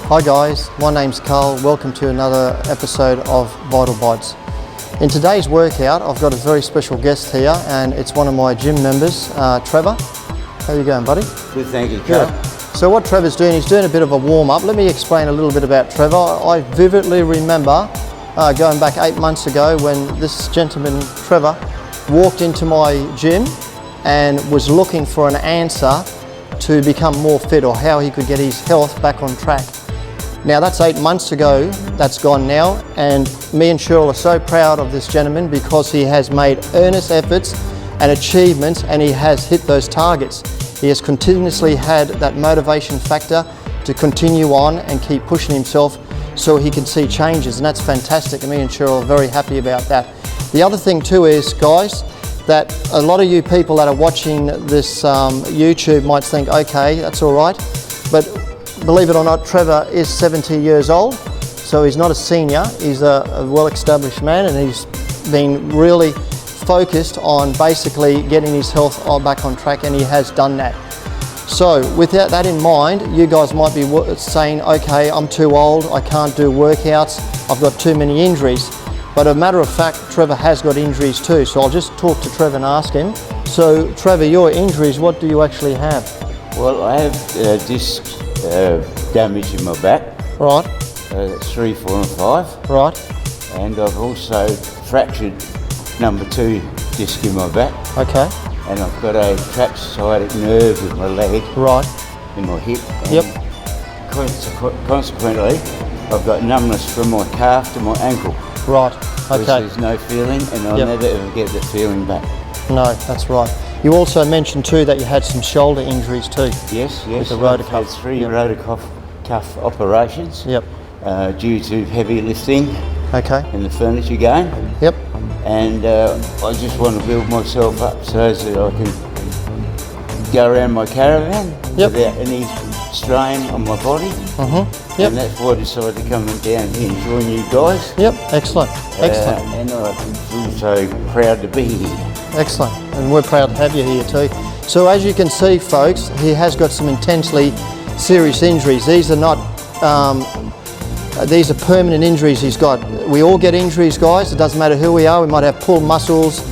Hi guys, my name's Carl. Welcome to another episode of Vital Bodz. In today's workout, I've got a very special guest here, and it's one of my gym members, Trevor. How you going, buddy? Good, thank you, Carl. Good. So what Trevor's doing, he's doing a bit of a warm-up. Let me explain a little bit about Trevor. I vividly remember going back 8 months ago when this gentleman, Trevor, walked into my gym and was looking for an answer to become more fit, or how he could get his health back on track. Now that's 8 months ago, that's gone now, and me and Cheryl are so proud of this gentleman because he has made earnest efforts and achievements, and he has hit those targets. He has continuously had that motivation factor to continue on and keep pushing himself so he can see changes, and that's fantastic, and me and Cheryl are very happy about that. The other thing too is, guys, that a lot of you people that are watching this YouTube might think, okay, that's all right, but believe it or not, Trevor is 70 years old, so he's not a senior. He's a well-established man, and he's been really focused on basically getting his health back on track, and he has done that. So with that in mind, you guys might be saying, okay, I'm too old, I can't do workouts, I've got too many injuries. But a matter of fact, Trevor has got injuries too, so I'll just talk to Trevor and ask him. So Trevor, your injuries, what do you actually have? Well, I have disc damage in my back. Right. 3, 4 and 5. Right. And I've also fractured number 2 disc in my back. Okay. And I've got a trapped sciatic nerve in my leg. Right. In my hip. And yep. Consequently, I've got numbness from my calf to my ankle. Right. Okay. There's no feeling, and I'll never ever get that feeling back. No, that's right. You also mentioned too that you had some shoulder injuries too. Yes. With the rotator cuff. I've had 3 rotator cuff operations. Yep. Due to heavy lifting. Okay. In the furniture game. Yep. And I just want to build myself up so that I can go around my caravan without any strain on my body. Yep. And that's why I decided to come down here and join you guys. Yep. Excellent. Excellent. And I feel so proud to be here. Excellent. And we're proud to have you here too. So as you can see, folks, he has got some intensely serious injuries. These are not these are permanent injuries he's got. We all get injuries, guys. It doesn't matter who we are. We might have pulled muscles,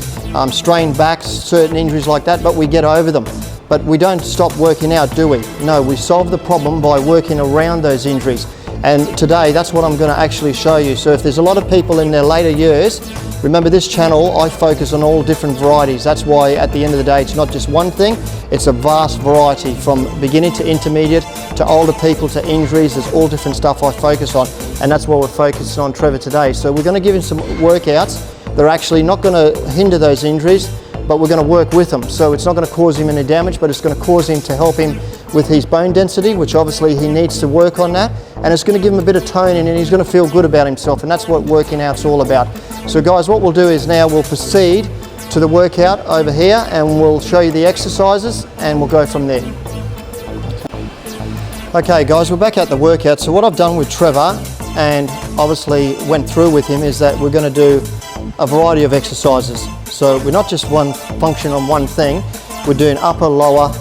strained backs, certain injuries like that, but we get over them. But we don't stop working out, do we? No, we solve the problem by working around those injuries. And today, that's what I'm going to actually show you. So if there's a lot of people in their later years, remember this channel, I focus on all different varieties. That's why at the end of the day, it's not just one thing, it's a vast variety from beginning to intermediate to older people to injuries. There's all different stuff I focus on, and that's what we're focusing on Trevor today. So we're going to give him some workouts that are actually not going to hinder those injuries, but we're going to work with them. So it's not going to cause him any damage, but it's going to cause him to help him with his bone density, which obviously he needs to work on that, and it's going to give him a bit of toning, and he's going to feel good about himself, and that's what working out's all about. So guys, what we'll do is now we'll proceed to the workout over here, and we'll show you the exercises, and we'll go from there. Okay guys, we're back at the workout. So what I've done with Trevor, and obviously went through with him, is that we're going to do a variety of exercises. So we're not just one function on one thing, we're doing upper, lower,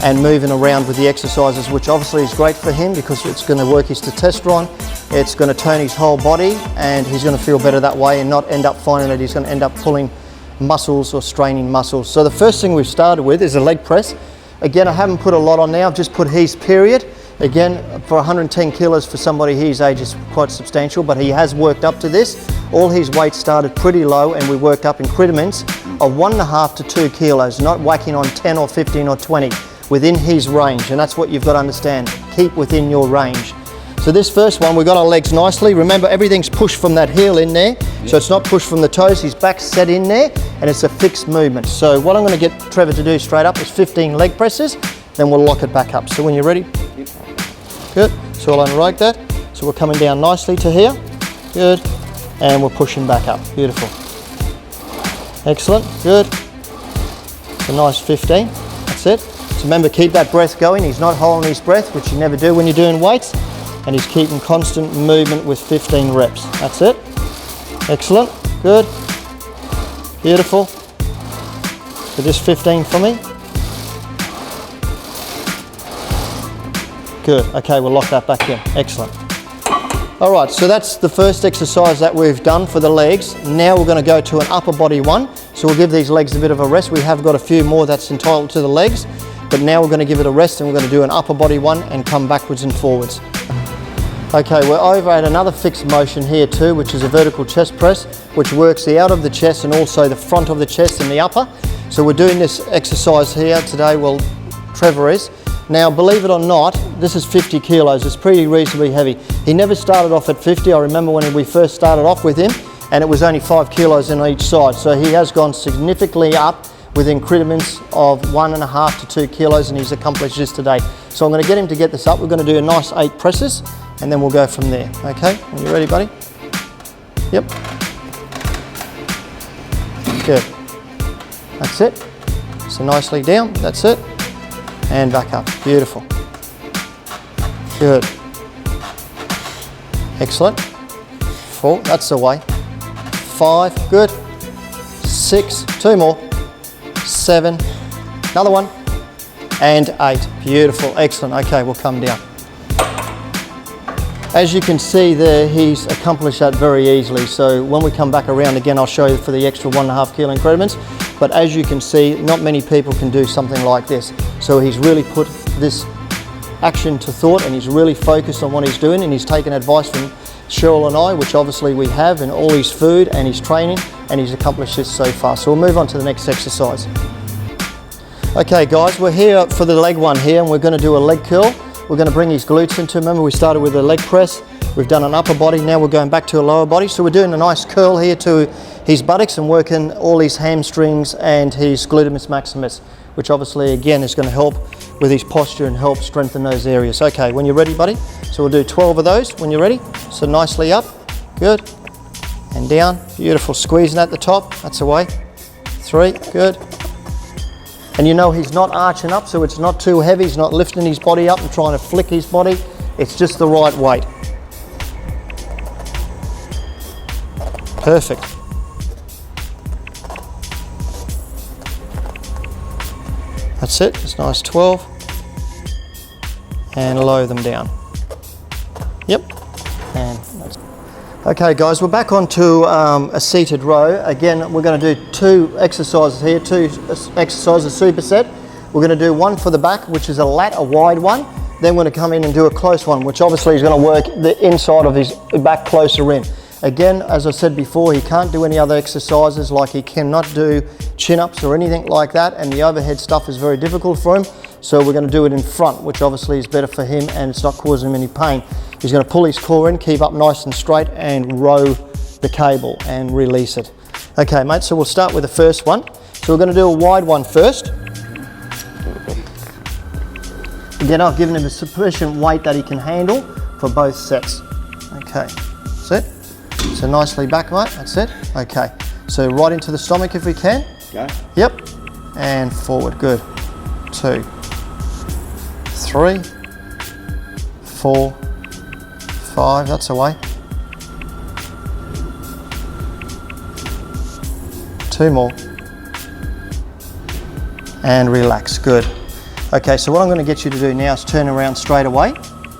and moving around with the exercises, which obviously is great for him because it's going to work his testosterone, it's going to tone his whole body, and he's going to feel better that way and not end up finding that he's going to end up pulling muscles or straining muscles. So the first thing we've started with is a leg press. Again, I haven't put a lot on now, I've just put his period. Again, for 110 kilos for somebody his age is quite substantial, but he has worked up to this. All his weight started pretty low, and we worked up increments of 1.5 to 2 kilos, not whacking on 10 or 15 or 20, within his range. And that's what you've got to understand. Keep within your range. So this first one, we've got our legs nicely. Remember, everything's pushed from that heel in there. So it's not pushed from the toes, his back's set in there, and it's a fixed movement. So what I'm going to get Trevor to do straight up is 15 leg presses, then we'll lock it back up. So when you're ready, good. So I'll unrake that. So we're coming down nicely to here, good, and we're pushing back up, beautiful. Excellent, good. It's a nice 15, that's it. So remember, keep that breath going. He's not holding his breath, which you never do when you're doing weights, and he's keeping constant movement with 15 reps. That's it. Excellent, good, beautiful. So just 15 for me. Good. Okay, we'll lock that back in. Excellent. All right, so that's the first exercise that we've done for the legs. Now we're going to go to an upper body one. So we'll give these legs a bit of a rest. We have got a few more that's entitled to the legs, but now we're going to give it a rest and we're going to do an upper body one and come backwards and forwards. Okay, we're over at another fixed motion here too, which is a vertical chest press, which works the out of the chest and also the front of the chest and the upper. So we're doing this exercise here today, well, Trevor is. Now, believe it or not, this is 50 kilos. It's pretty reasonably heavy. He never started off at 50. I remember when we first started off with him, and it was only 5 kilos on each side. So he has gone significantly up with increments of 1.5 to 2 kilos, and he's accomplished this today. So I'm going to get him to get this up. We're going to do a nice 8 presses, and then we'll go from there. Okay, are you ready, buddy? Yep. Good. That's it. So nicely down, that's it. And back up, beautiful. Good. Excellent. 4, that's the way. 5, good. 6, 2 more. 7, another one. And 8, beautiful, excellent. Okay, we'll come down. As you can see there, he's accomplished that very easily. So when we come back around again, I'll show you for the extra 1.5 kilo increments. But as you can see, not many people can do something like this. So he's really put this action to thought and he's really focused on what he's doing, and he's taken advice from Cheryl and I, which obviously we have, in all his food and his training, and he's accomplished this so far. So we'll move on to the next exercise. Okay guys, we're here for the leg one here, and we're going to do a leg curl. We're going to bring his glutes into, remember we started with a leg press, we've done an upper body, now we're going back to a lower body. So we're doing a nice curl here to his buttocks and working all his hamstrings and his gluteus maximus, which obviously again is going to help with his posture and help strengthen those areas. Okay, when you're ready, buddy, so we'll do 12 of those when you're ready. So nicely up, good, and down, beautiful, squeezing at the top, that's the way. 3, good. And you know he's not arching up, so it's not too heavy, he's not lifting his body up and trying to flick his body, it's just the right weight. Perfect. That's it, it's nice 12. And lower them down. Yep. And that's... Okay guys, we're back onto a seated row. Again, we're going to do 2 exercises here, 2 exercises superset. We're going to do one for the back, which is a lat, a wide one. Then we're going to come in and do a close one, which obviously is going to work the inside of his back closer in. Again, as I said before, he can't do any other exercises, like he cannot do chin-ups or anything like that, and the overhead stuff is very difficult for him. So we're going to do it in front, which obviously is better for him and it's not causing him any pain. He's going to pull his core in, keep up nice and straight, and row the cable and release it. Okay mate, so we'll start with the first one. So we're going to do a wide one first. Again, I've given him a sufficient weight that he can handle for both sets. Okay, that's it. So nicely back, mate, that's it. Okay, so right into the stomach if we can. Go. Yep, and forward, good. 2, 3, 4, 5, that's the way. 2 more. And relax, good. Okay, so what I'm going to get you to do now is turn around straight away,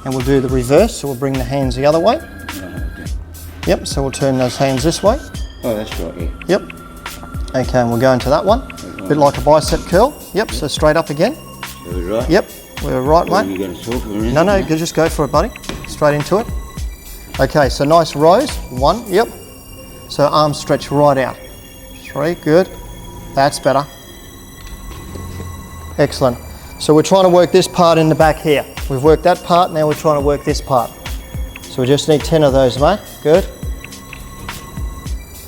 and we'll do the reverse, so we'll bring the hands the other way. Okay. Yep, so we'll turn those hands this way. Oh, that's right, yeah. Yep. Okay, and we'll go into that one. A bit like a bicep curl. Yep, so straight up again. That was right? Yep, we're right, Are mate. you going to talk or anything? No, you just go for it, buddy. Straight into it. Okay, so nice rows. 1, yep. So arms stretch right out. 3, good. That's better. Excellent. So we're trying to work this part in the back here. We've worked that part, now we're trying to work this part. So we just need 10 of those, mate. Good.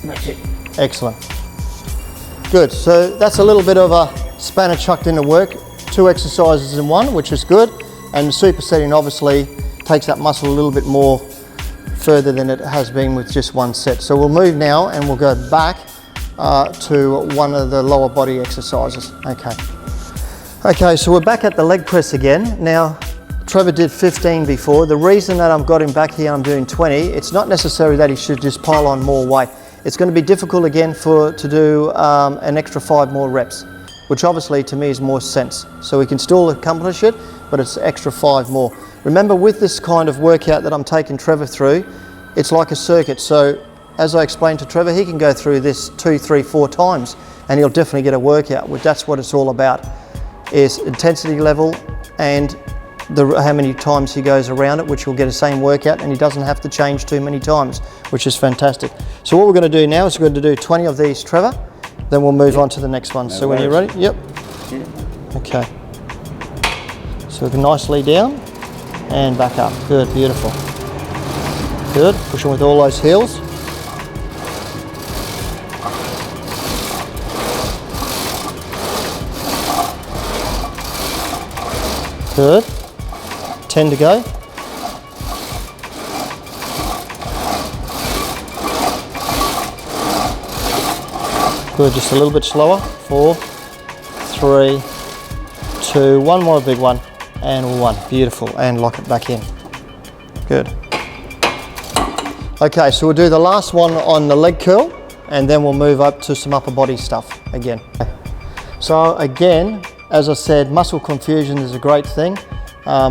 That's it. Excellent. Good, so that's a little bit of a spanner chucked into work. 2 exercises in one, which is good. And supersetting obviously takes that muscle a little bit more further than it has been with just one set. So we'll move now and we'll go back to one of the lower body exercises. Okay, so we're back at the leg press again. Now, Trevor did 15 before. The reason that I've got him back here, I'm doing 20, it's not necessary that he should just pile on more weight. It's going to be difficult again to do an extra 5 more reps, which obviously to me is more sense. So we can still accomplish it, but it's extra 5 more. Remember, with this kind of workout that I'm taking Trevor through, it's like a circuit. So as I explained to Trevor, he can go through this 2, 3, 4 times and he'll definitely get a workout. That's what it's all about, is intensity level and how many times he goes around it, which he'll get the same workout, and he doesn't have to change too many times, which is fantastic. So what we're going to do now is we're going to do 20 of these, Trevor, then we'll move on to the next one. So when you're ready? Yep. Okay. So we can nicely down and back up. Good, beautiful. Good, pushing with all those heels. Good. 10 to go. Good, just a little bit slower. 4, 3, 2, one more big one, and 1. Beautiful, and lock it back in. Good. Okay, so we'll do the last one on the leg curl, and then we'll move up to some upper body stuff again. So again, as I said, muscle confusion is a great thing.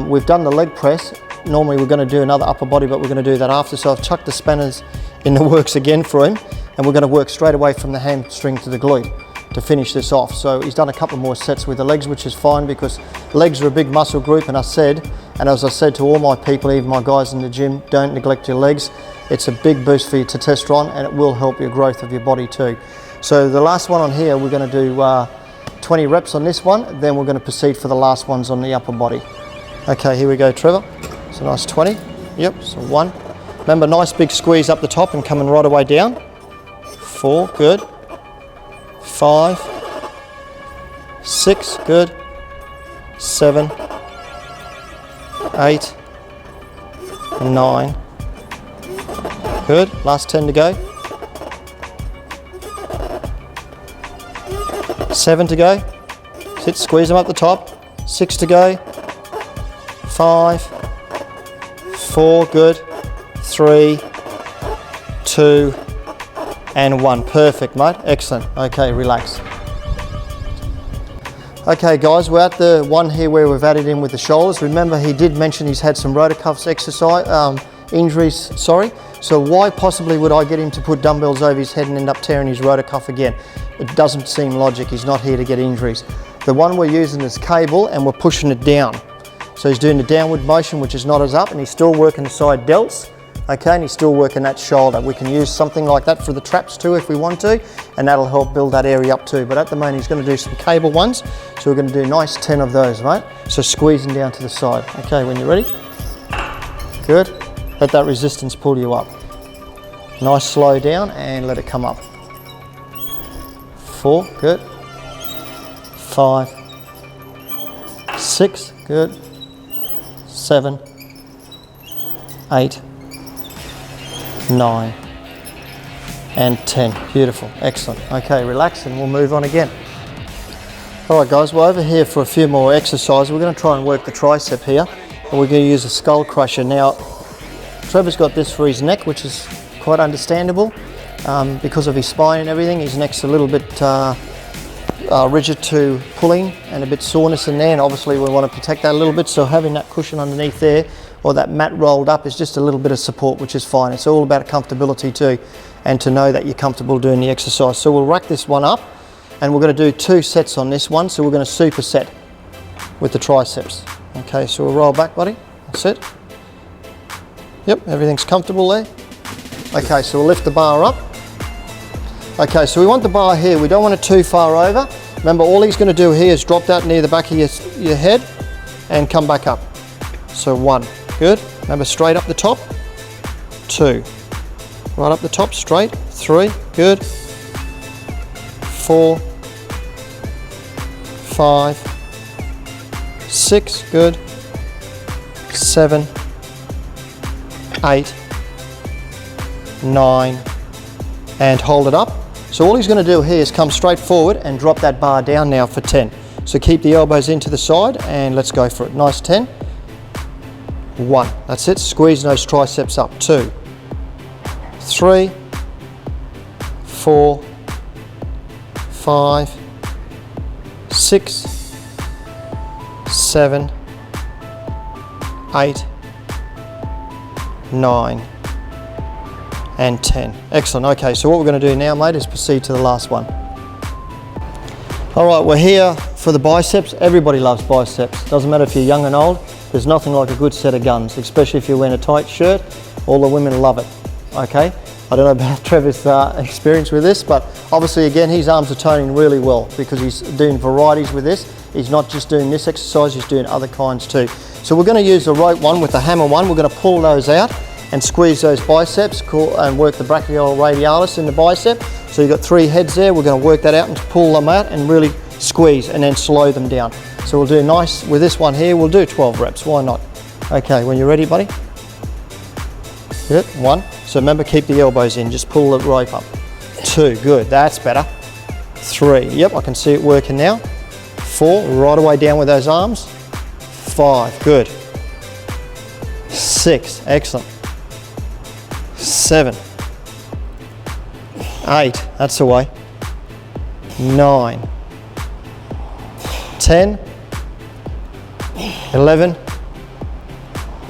We've done the leg press. Normally we're going to do another upper body, but we're going to do that after. So I've chucked the spanners in the works again for him, and we're going to work straight away from the hamstring to the glute to finish this off. So he's done a couple more sets with the legs, which is fine because legs are a big muscle group, and as I said to all my people, even my guys in the gym, don't neglect your legs. It's a big boost for your testosterone, and it will help your growth of your body too. So the last one on here, we're going to do 20 reps on this one, then we're going to proceed for the last ones on the upper body. Okay, here we go, Trevor. It's a nice 20. Yep, so 1. Remember, nice big squeeze up the top and coming right away down. 4, good. 5, 6, good. 7, 8, 9. Good, last 10 to go. 7 to go. Sit, squeeze them up the top. 6 to go. 5, 4, good. 3, 2, and 1. Perfect, mate. Excellent. Okay, relax. Okay, guys, we're at the one here where we've added in with the shoulders. Remember, he did mention he's had some rotator cuffs injuries. So why possibly would I get him to put dumbbells over his head and end up tearing his rotator cuff again? It doesn't seem logic. He's not here to get injuries. The one we're using is cable, and we're pushing it down. So he's doing the downward motion, which is not as up, and he's still working the side delts, okay, and he's still working that shoulder. We can use something like that for the traps too if we want to, and that'll help build that area up too. But at the moment, he's going to do some cable ones, so we're going to do nice 10 of those, right? So squeezing down to the side. Okay, when you're ready. Good. Let that resistance pull you up. Nice slow down and let it come up. 4, good. 5, 6, good. 7, 8, 9, and 10. Beautiful, excellent. Okay, relax and we'll move on again. All right, guys, we're over here for a few more exercises. We're going to try and work the tricep here, and we're going to use a skull crusher. Now, Trevor's got this for his neck, which is quite understandable because of his spine and everything. His neck's a little bit rigid to pulling and a bit soreness in there, and obviously we want to protect that a little bit, so having that cushion underneath there or that mat rolled up is just a little bit of support, which is fine. It's all about comfortability too, and to know that you're comfortable doing the exercise. So we'll rack this one up, and we're going to do 2 sets on this one, so we're going to superset with the triceps. Okay, so we'll roll back, buddy. That's it. Yep, everything's comfortable there. Okay, so we'll lift the bar up. Okay, so we want the bar here. We don't want it too far over. Remember, all he's going to do here is drop that near the back of your head and come back up. So 1, good. Remember, straight up the top. 2, right up the top, straight. 3, good. 4, 5, 6, good. 7, 8, 9, and hold it up. So all he's going to do here is come straight forward and drop that bar down now for 10. So keep the elbows into the side and let's go for it. Nice 10. 1, that's it. Squeezing those triceps up. 2, 3, 4, 5, 6, 7, 8, 9, and 10. Excellent. Okay, so what we're going to do now, mate, is proceed to the last one. All right, we're here for the biceps. Everybody loves biceps. Doesn't matter if you're young and old. There's nothing like a good set of guns, especially if you're wearing a tight shirt. All the women love it. Okay. I don't know about Trevor's experience with this, but obviously, again, his arms are toning really well because he's doing varieties with this. He's not just doing this exercise, he's doing other kinds too. So we're going to use the rope one with the hammer one. We're going to pull those out and squeeze those biceps and work the brachioradialis in the bicep. So you've got 3 heads there. We're going to work that out and pull them out and really squeeze and then slow them down. So we'll do nice with this one here. We'll do 12 reps. Why not? Okay, when you're ready, buddy. Good. 1. So remember, keep the elbows in. Just pull the rope up. 2. Good. That's better. 3. Yep, I can see it working now. 4. Right away down with those arms. 5. Good. 6. Excellent. 7. 8. That's the way. 9. 10. 11.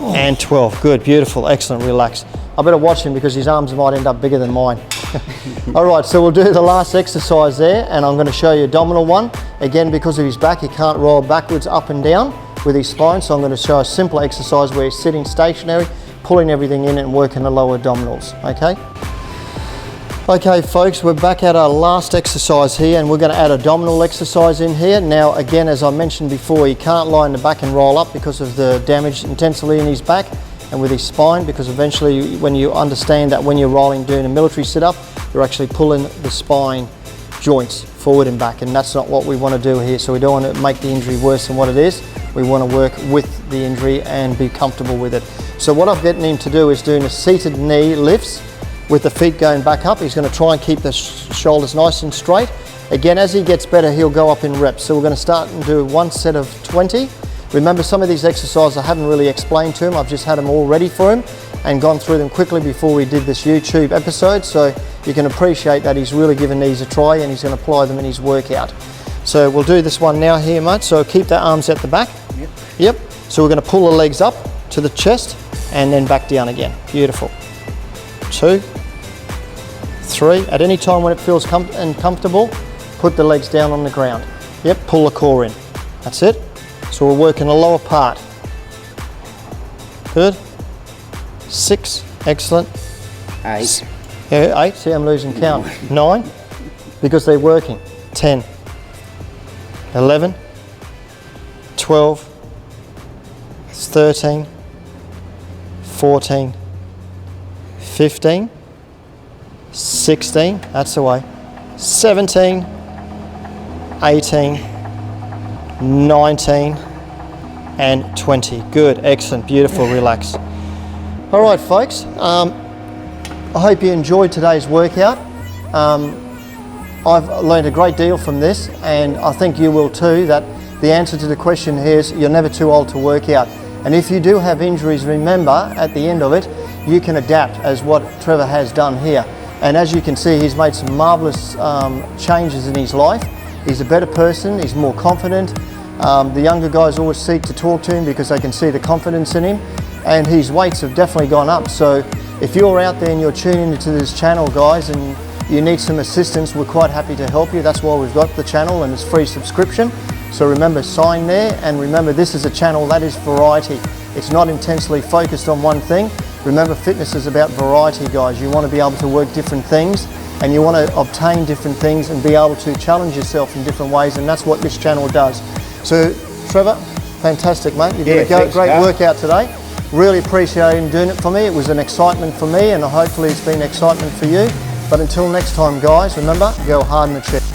And 12. Good, beautiful, excellent, relax. I better watch him because his arms might end up bigger than mine. All right, so we'll do the last exercise there, and I'm going to show you abdominal one. Again, because of his back, he can't roll backwards, up and down with his spine, so I'm going to show a simple exercise where he's sitting stationary, pulling everything in and working the lower abdominals, okay? Okay folks, we're back at our last exercise here, and we're going to add abdominal exercise in here. Now again, as I mentioned before, he can't lie in the back and roll up because of the damage intensely in his back and with his spine, because eventually when you understand that when you're rolling doing a military sit-up, you're actually pulling the spine joints forward and back, and that's not what we want to do here. So we don't want to make the injury worse than what it is. We want to work with the injury and be comfortable with it. So what I've gotten him to do is doing a seated knee lifts with the feet going back up. He's going to try and keep the shoulders nice and straight. Again, as he gets better, he'll go up in reps. So we're going to start and do one set of 20. Remember, some of these exercises I haven't really explained to him. I've just had them all ready for him and gone through them quickly before we did this YouTube episode. So you can appreciate that he's really given these a try and he's going to apply them in his workout. So we'll do this one now here, mate. So keep the arms at the back. Yep. So we're going to pull the legs up to the chest and then back down again. Beautiful. 2, 3. At any time when it feels comfortable, put the legs down on the ground. Yep, pull the core in. That's it. So we're working the lower part. Good. 6. Excellent. 8. Yeah, 8. See, I'm losing count. 9. Because they're working. 10. 11. 12. 13. 14. 15, 16, that's the way, 17, 18, 19, and 20. Good, excellent, beautiful, relax. All right, folks, I hope you enjoyed today's workout. I've learned a great deal from this, and I think you will too, that the answer to the question here is you're never too old to work out. And if you do have injuries, remember, at the end of it, you can adapt, as what Trevor has done here. And as you can see, he's made some marvellous changes in his life. He's a better person, he's more confident. The younger guys always seek to talk to him because they can see the confidence in him. And his weights have definitely gone up. So if you're out there and you're tuning into this channel, guys, and you need some assistance, we're quite happy to help you. That's why we've got the channel, and it's free subscription. So remember, sign there, and remember, this is a channel that is variety. It's not intensely focused on one thing. Remember, fitness is about variety, guys. You want to be able to work different things, and you want to obtain different things and be able to challenge yourself in different ways, and that's what this channel does. So, Trevor, fantastic, mate. You did a great workout today. Really appreciate him doing it for me. It was an excitement for me, and hopefully it's been excitement for you. But until next time, guys, remember, go hard in the chest.